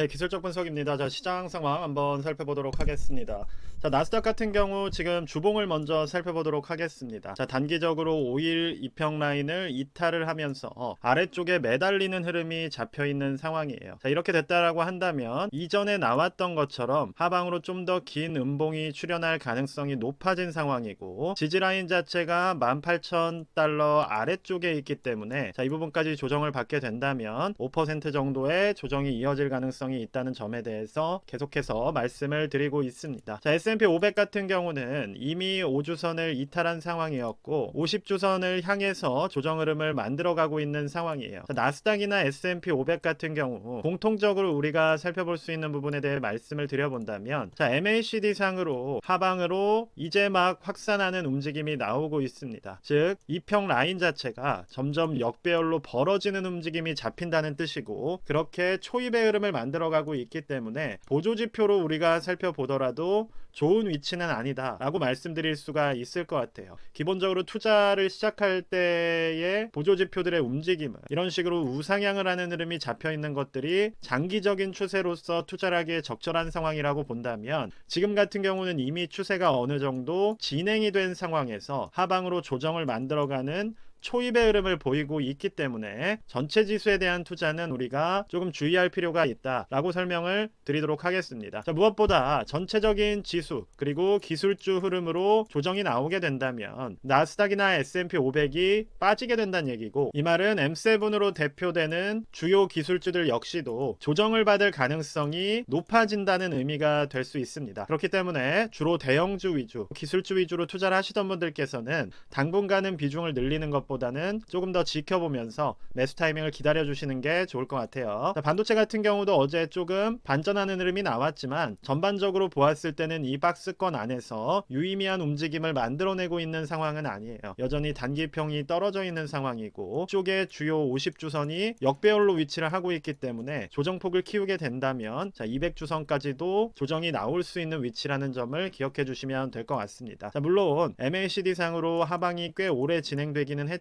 네, 기술적 분석입니다. 자, 시장 상황 한번 살펴보도록 하겠습니다. 자, 나스닥 같은 경우 지금 주봉을 먼저 살펴보도록 하겠습니다. 자, 단기적으로 5일 이평 라인을 이탈을 하면서 아래쪽에 매달리는 흐름이 잡혀 있는 상황이에요. 자, 이렇게 됐다라고 한다면 이전에 나왔던 것처럼 하방으로 좀 더 긴 음봉이 출현할 가능성이 높아진 상황이고, 지지 라인 자체가 18,000달러 아래쪽에 있기 때문에 자, 이 부분까지 조정을 받게 된다면 5% 정도의 조정이 이어질 가능성이 있다는 점에 대해서 계속해서 말씀을 드리고 있습니다. 자, S&P 500 같은 경우는 이미 5주선을 이탈한 상황이었고 50주선을 향해서 조정 흐름을 만들어가고 있는 상황이에요. 자, 나스닥이나 S&P 500 같은 경우 공통적으로 우리가 살펴볼 수 있는 부분에 대해 말씀을 드려본다면, 자, MACD 상으로 하방으로 이제 막 확산하는 움직임이 나오고 있습니다. 즉 이평 라인 자체가 점점 역배열로 벌어지는 움직임이 잡힌다는 뜻이고, 그렇게 초입의 흐름을 만들어가고 있기 때문에 보조지표로 우리가 살펴보더라도 좋은 위치는 아니다 라고 말씀드릴 수가 있을 것 같아요. 기본적으로 투자를 시작할 때의 보조지표들의 움직임은 이런 식으로 우상향을 하는 흐름이 잡혀 있는 것들이 장기적인 추세로서 투자를 하기에 적절한 상황이라고 본다면, 지금 같은 경우는 이미 추세가 어느 정도 진행이 된 상황에서 하방으로 조정을 만들어가는 초입의 흐름을 보이고 있기 때문에 전체 지수에 대한 투자는 우리가 조금 주의할 필요가 있다라고 설명을 드리도록 하겠습니다. 자, 무엇보다 전체적인 지수 그리고 기술주 흐름으로 조정이 나오게 된다면 나스닥이나 S&P 500이 빠지게 된다는 얘기고, 이 말은 M7으로 대표되는 주요 기술주들 역시도 조정을 받을 가능성이 높아진다는 의미가 될 수 있습니다. 그렇기 때문에 주로 대형주 위주, 기술주 위주로 투자를 하시던 분들께서는 당분간은 비중을 늘리는 것 보다는 조금 더 지켜보면서 매수 타이밍을 기다려 주시는 게 좋을 것 같아요. 자, 반도체 같은 경우도 어제 조금 반전하는 흐름이 나왔지만 전반적으로 보았을 때는 이 박스권 안에서 유의미한 움직임을 만들어내고 있는 상황은 아니에요. 여전히 단기평이 떨어져 있는 상황이고, 쪽에 주요 50주선이 역배열로 위치를 하고 있기 때문에 조정폭을 키우게 된다면 자, 200주선까지도 조정이 나올 수 있는 위치라는 점을 기억해 주시면 될 것 같습니다. 자, 물론 MACD 상으로 하방이 꽤 오래 진행되기는 했지만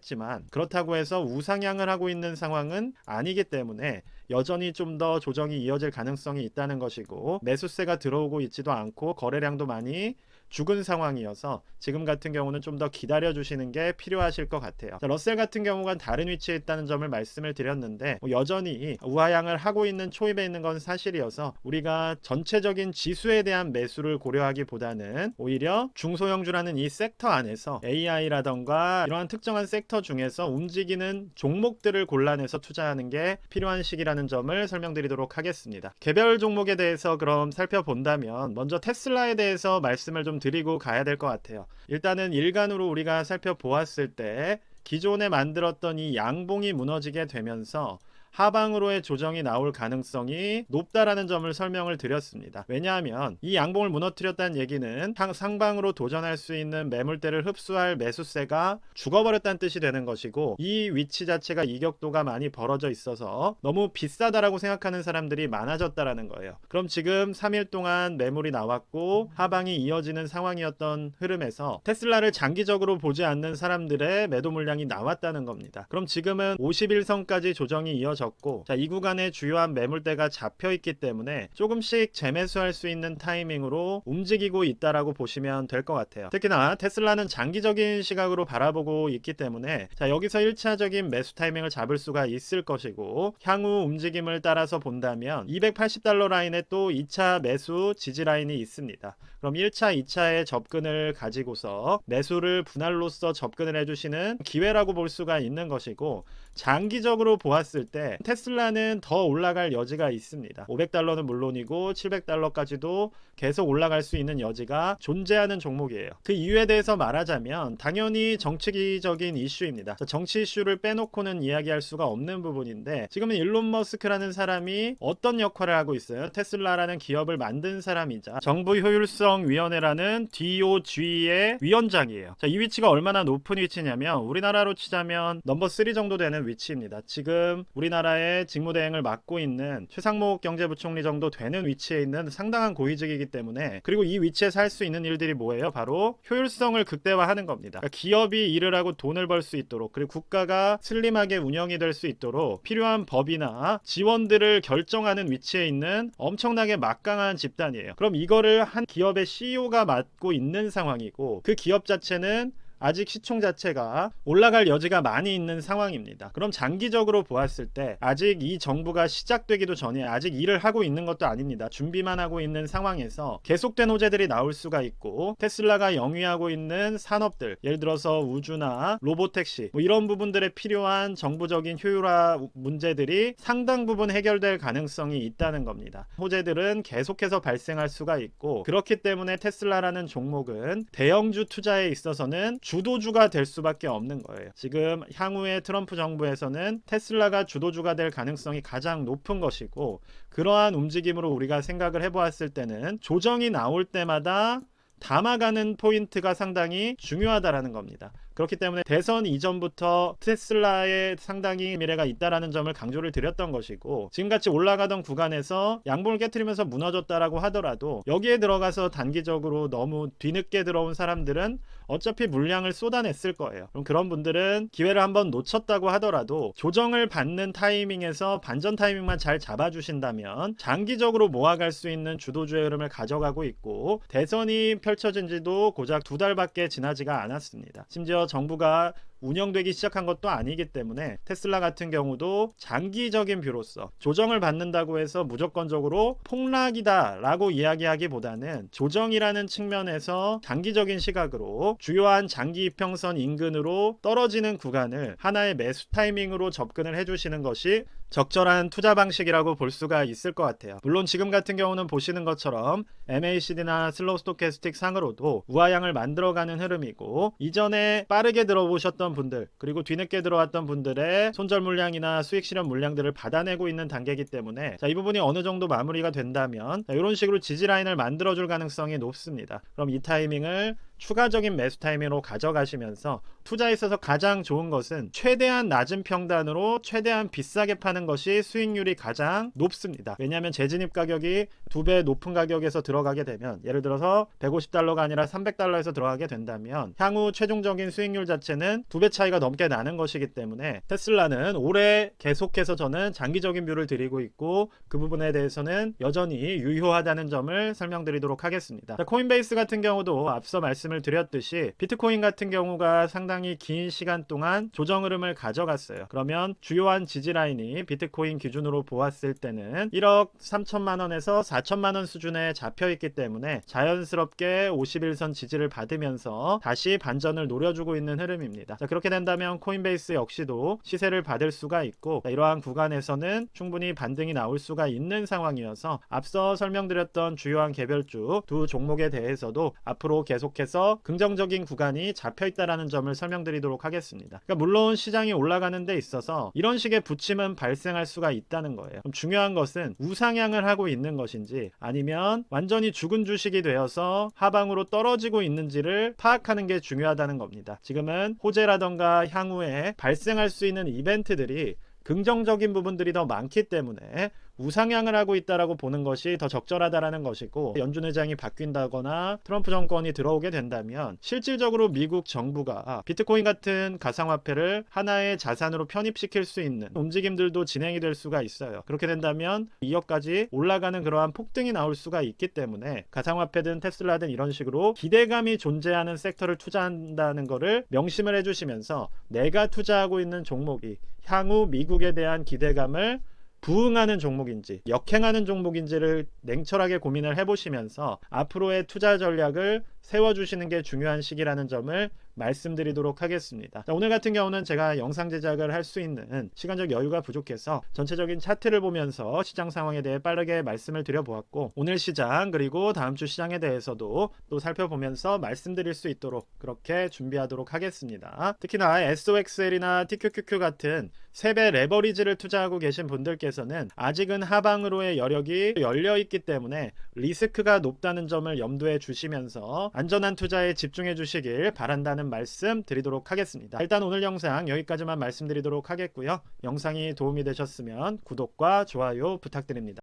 그렇다고 해서 우상향을 하고 있는 상황은 아니기 때문에 여전히 좀 더 조정이 이어질 가능성이 있다는 것이고, 매수세가 들어오고 있지도 않고 거래량도 많이 죽은 상황이어서 지금 같은 경우는 좀 더 기다려 주시는 게 필요하실 것 같아요. 자, 러셀 같은 경우가 다른 위치에 있다는 점을 말씀을 드렸는데 여전히 우하향을 하고 있는 초입에 있는 건 사실이어서 우리가 전체적인 지수에 대한 매수를 고려하기보다는 오히려 중소형주라는 이 섹터 안에서 AI라던가 이러한 특정한 섹터 중에서 움직이는 종목들을 골라내서 투자하는 게 필요한 시기라는 점을 설명드리도록 하겠습니다. 개별 종목에 대해서 그럼 살펴본다면 먼저 테슬라에 대해서 말씀을 좀 드리고 가야 될 것 같아요. 일단은 일간으로 우리가 살펴보았을 때 기존에 만들었던 이 양봉이 무너지게 되면서 하방으로의 조정이 나올 가능성이 높다라는 점을 설명을 드렸습니다. 왜냐하면 이 양봉을 무너뜨렸다는 얘기는 상방으로 도전할 수 있는 매물대를 흡수할 매수세가 죽어버렸다는 뜻이 되는 것이고, 이 위치 자체가 이격도가 많이 벌어져 있어서 너무 비싸다라고 생각하는 사람들이 많아졌다라는 거예요. 그럼 지금 3일 동안 매물이 나왔고 하방이 이어지는 상황이었던 흐름에서 테슬라를 장기적으로 보지 않는 사람들의 매도 물량이 나왔다는 겁니다. 그럼 지금은 51선까지 조정이 이어져 졌고, 자, 이 구간에 주요한 매물대가 잡혀 있기 때문에 조금씩 재매수할 수 있는 타이밍으로 움직이고 있다라고 보시면 될 것 같아요. 특히나 테슬라는 장기적인 시각으로 바라보고 있기 때문에 자, 여기서 1차적인 매수 타이밍을 잡을 수가 있을 것이고, 향후 움직임을 따라서 본다면 280달러 라인에 또 2차 매수 지지 라인이 있습니다. 그럼 1차, 2차의 접근을 가지고서 매수를 분할로서 접근을 해주시는 기회라고 볼 수가 있는 것이고, 장기적으로 보았을 때 테슬라는 더 올라갈 여지가 있습니다. 500달러는 물론이고 700달러까지도 계속 올라갈 수 있는 여지가 존재하는 종목이에요. 그 이유에 대해서 말하자면 당연히 정치적인 이슈입니다. 정치 이슈를 빼놓고는 이야기할 수가 없는 부분인데, 지금은 일론 머스크라는 사람이 어떤 역할을 하고 있어요? 테슬라라는 기업을 만든 사람이자 정부 효율성 위원회라는 DOG의 위원장이에요. 자, 이 위치가 얼마나 높은 위치냐면 우리나라로 치자면 넘버 3 정도 되는 위치입니다. 지금 우리나라 우리나라의 직무대행을 맡고 있는 최상목 경제부총리 정도 되는 위치에 있는 상당한 고위직이기 때문에, 그리고 이 위치에서 할 수 있는 일들이 뭐예요? 바로 효율성을 극대화하는 겁니다. 그러니까 기업이 일을 하고 돈을 벌 수 있도록, 그리고 국가가 슬림하게 운영이 될 수 있도록 필요한 법이나 지원들을 결정하는 위치에 있는 엄청나게 막강한 집단이에요. 그럼 이거를 한 기업의 CEO가 맡고 있는 상황이고, 그 기업 자체는 아직 시총 자체가 올라갈 여지가 많이 있는 상황입니다. 그럼 장기적으로 보았을 때 아직 이 정부가 시작되기도 전에 아직 일을 하고 있는 것도 아닙니다. 준비만 하고 있는 상황에서 계속된 호재들이 나올 수가 있고, 테슬라가 영위하고 있는 산업들, 예를 들어서 우주나 로보택시 뭐 이런 부분들에 필요한 정부적인 효율화 문제들이 상당 부분 해결될 가능성이 있다는 겁니다. 호재들은 계속해서 발생할 수가 있고, 그렇기 때문에 테슬라라는 종목은 대형주 투자에 있어서는 주도주가 될 수밖에 없는 거예요. 지금 향후에 트럼프 정부에서는 테슬라가 주도주가 될 가능성이 가장 높은 것이고, 그러한 움직임으로 우리가 생각을 해보았을 때는 조정이 나올 때마다 담아가는 포인트가 상당히 중요하다라는 겁니다. 그렇기 때문에 대선 이전부터 테슬라에 상당히 미래가 있다라는 점을 강조를 드렸던 것이고, 지금같이 올라가던 구간에서 양봉을 깨트리면서 무너졌다라고 하더라도 여기에 들어가서 단기적으로 너무 뒤늦게 들어온 사람들은 어차피 물량을 쏟아냈을 거예요. 그럼 그런 분들은 기회를 한번 놓쳤다고 하더라도 조정을 받는 타이밍에서 반전 타이밍만 잘 잡아주신다면 장기적으로 모아갈 수 있는 주도주의 흐름을 가져가고 있고, 대선이 펼쳐진 지도 고작 2달밖에 지나지가 않았습니다. 심지어 정부가 운영되기 시작한 것도 아니기 때문에 테슬라 같은 경우도 장기적인 뷰로서 조정을 받는다고 해서 무조건적으로 폭락이다 라고 이야기하기보다는 조정이라는 측면에서 장기적인 시각으로 주요한 장기 이평선 인근으로 떨어지는 구간을 하나의 매수 타이밍으로 접근을 해주시는 것이 적절한 투자 방식이라고 볼 수가 있을 것 같아요. 물론 지금 같은 경우는 보시는 것처럼 MACD나 슬로우 스토캐스틱 상으로도 우하향을 만들어가는 흐름이고, 이전에 빠르게 들어보셨던 분들, 그리고 뒤늦게 들어왔던 분들의 손절 물량이나 수익 실현 물량들을 받아내고 있는 단계이기 때문에, 이 부분이 어느 정도 마무리가 된다면 이런 식으로 지지 라인을 만들어줄 가능성이 높습니다. 그럼 이 타이밍을 추가적인 매수 타이밍으로 가져가시면서, 투자에 있어서 가장 좋은 것은 최대한 낮은 평단으로 최대한 비싸게 파는 것이 수익률이 가장 높습니다. 왜냐하면 재진입 가격이 2배 높은 가격에서 들어가게 되면, 예를 들어서 $150가 아니라 $300에서 들어가게 된다면 향후 최종적인 수익률 자체는 2배 차이가 넘게 나는 것이기 때문에, 테슬라는 올해 계속해서 저는 장기적인 뷰를 드리고 있고, 그 부분에 대해서는 여전히 유효하다는 점을 설명드리도록 하겠습니다. 코인베이스 같은 경우도 앞서 말씀을 드렸듯이 비트코인 같은 경우가 상당히 긴 시간 동안 조정 흐름을 가져갔어요. 그러면 주요한 지지 라인이 비트코인 기준으로 보았을 때는 1억 3천만 원에서 4천만 원 수준에 잡혀 있기 때문에 자연스럽게 51선 지지를 받으면서 다시 반전을 노려주고 있는 흐름입니다. 그렇게 된다면 코인베이스 역시도 시세를 받을 수가 있고, 이러한 구간에서는 충분히 반등이 나올 수가 있는 상황이어서 앞서 설명드렸던 주요한 개별주 두 종목에 대해서도 앞으로 계속해서 긍정적인 구간이 잡혀 있다라는 점을 설명드리도록 하겠습니다. 그러니까 물론 시장이 올라가는 데 있어서 이런 식의 부침은 발생할 수가 있다는 거예요. 그럼 중요한 것은 우상향을 하고 있는 것인지 아니면 완전히 죽은 주식이 되어서 하방으로 떨어지고 있는지를 파악하는 게 중요하다는 겁니다. 지금은 호재라던가 향후에 발생할 수 있는 이벤트들이 긍정적인 부분들이 더 많기 때문에 우상향을 하고 있다라고 보는 것이 더 적절하다라는 것이고, 연준 의장이 바뀐다거나 트럼프 정권이 들어오게 된다면 실질적으로 미국 정부가 비트코인 같은 가상화폐를 하나의 자산으로 편입시킬 수 있는 움직임들도 진행이 될 수가 있어요. 그렇게 된다면 2억까지 올라가는 그러한 폭등이 나올 수가 있기 때문에 가상화폐든 테슬라든 이런 식으로 기대감이 존재하는 섹터를 투자한다는 것을 명심을 해주시면서, 내가 투자하고 있는 종목이 향후 미국에 대한 기대감을 부응하는 종목인지 역행하는 종목인지를 냉철하게 고민을 해보시면서 앞으로의 투자 전략을 세워주시는 게 중요한 시기라는 점을 말씀드리도록 하겠습니다. 오늘 같은 경우는 제가 영상 제작을 할 수 있는 시간적 여유가 부족해서 전체적인 차트를 보면서 시장 상황에 대해 빠르게 말씀을 드려보았고, 오늘 시장 그리고 다음 주 시장에 대해서도 또 살펴보면서 말씀드릴 수 있도록 그렇게 준비하도록 하겠습니다. 특히나 SOXL이나 TQQQ 같은 3배 레버리지를 투자하고 계신 분들께서는 아직은 하방으로의 여력이 열려있기 때문에 리스크가 높다는 점을 염두에 주시면서 안전한 투자에 집중해 주시길 바란다는 바란다는 말씀 드리도록 하겠습니다. 일단 오늘 영상 여기까지만 말씀드리도록 하겠고요. 영상이 도움이 되셨으면 구독과 좋아요 부탁드립니다.